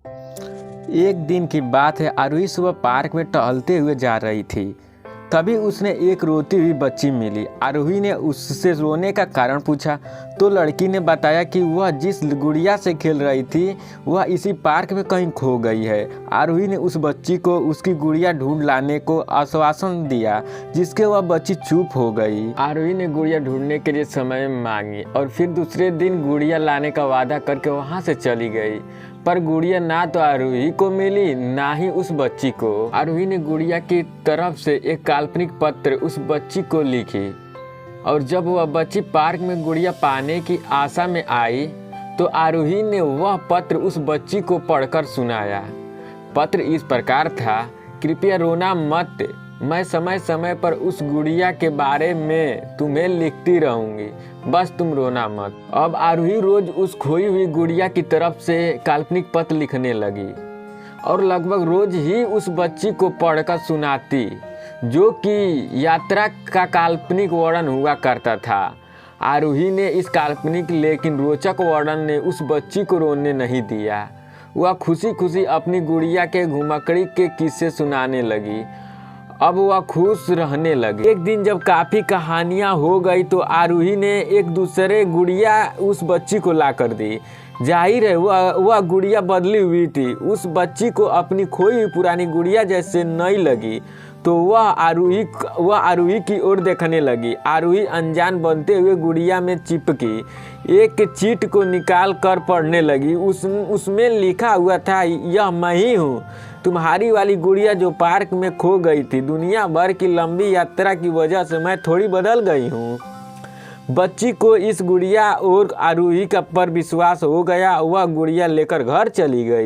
एक दिन की बात है। आरोही सुबह पार्क में टहलते हुए जा रही थी। तभी उसने एक रोती हुई बच्ची मिली। आरोही ने उससे रोने का कारण पूछा तो लड़की ने बताया कि वह जिस गुड़िया से खेल रही थी वह इसी पार्क में कहीं खो गई है। आरोही ने उस बच्ची को उसकी गुड़िया ढूंढ लाने को आश्वासन दिया, जिसके वह बच्ची चुप हो गई। आरोही ने गुड़िया ढूंढने के लिए समय मांगी और फिर दूसरे दिन गुड़िया लाने का वादा करके वहां से चली गई। पर गुड़िया ना तो आरोही को मिली ना ही उस बच्ची को। आरोही ने गुड़िया की तरफ से एक काल्पनिक पत्र उस बच्ची को लिखी और जब वह बच्ची पार्क में गुड़िया पाने की आशा में आई तो आरोही ने वह पत्र उस बच्ची को पढ़कर सुनाया। पत्र इस प्रकार था, कृपया रोना मत, मैं समय समय पर उस गुड़िया के बारे में तुम्हें लिखती रहूंगी, बस तुम रोना मत। अब आरोही रोज उस खोई हुई गुड़िया की तरफ से काल्पनिक पत्र लिखने लगी और लगभग रोज ही उस बच्ची को पढ़कर सुनाती, जो कि यात्रा का काल्पनिक वर्णन हुआ करता था। आरोही ने इस काल्पनिक लेकिन रोचक वर्णन ने उस बच्ची को रोने नहीं दिया। वह खुशी खुशी अपनी गुड़िया के घुमकड़ी के किस्से सुनाने लगी। अब वह खुश रहने लगी। एक दिन जब काफ़ी कहानियाँ हो गई तो आरोही ने एक दूसरे गुड़िया उस बच्ची को ला कर दी। जाहिर है वह गुड़िया बदली हुई थी। उस बच्ची को अपनी खोई हुई पुरानी गुड़िया जैसे नई लगी तो वह आरोही की ओर देखने लगी। आरोही अनजान बनते हुए गुड़िया में चिपकी एक चीट को निकाल कर पढ़ने लगी। उसमें लिखा हुआ था, यह मैं ही हूँ, तुम्हारी वाली गुड़िया जो पार्क में खो गई थी। दुनिया भर की लंबी यात्रा की वजह से मैं थोड़ी बदल गई हूँ। बच्ची को इस गुड़िया और आरोही का पर विश्वास हो गया। वह गुड़िया लेकर घर चली गई।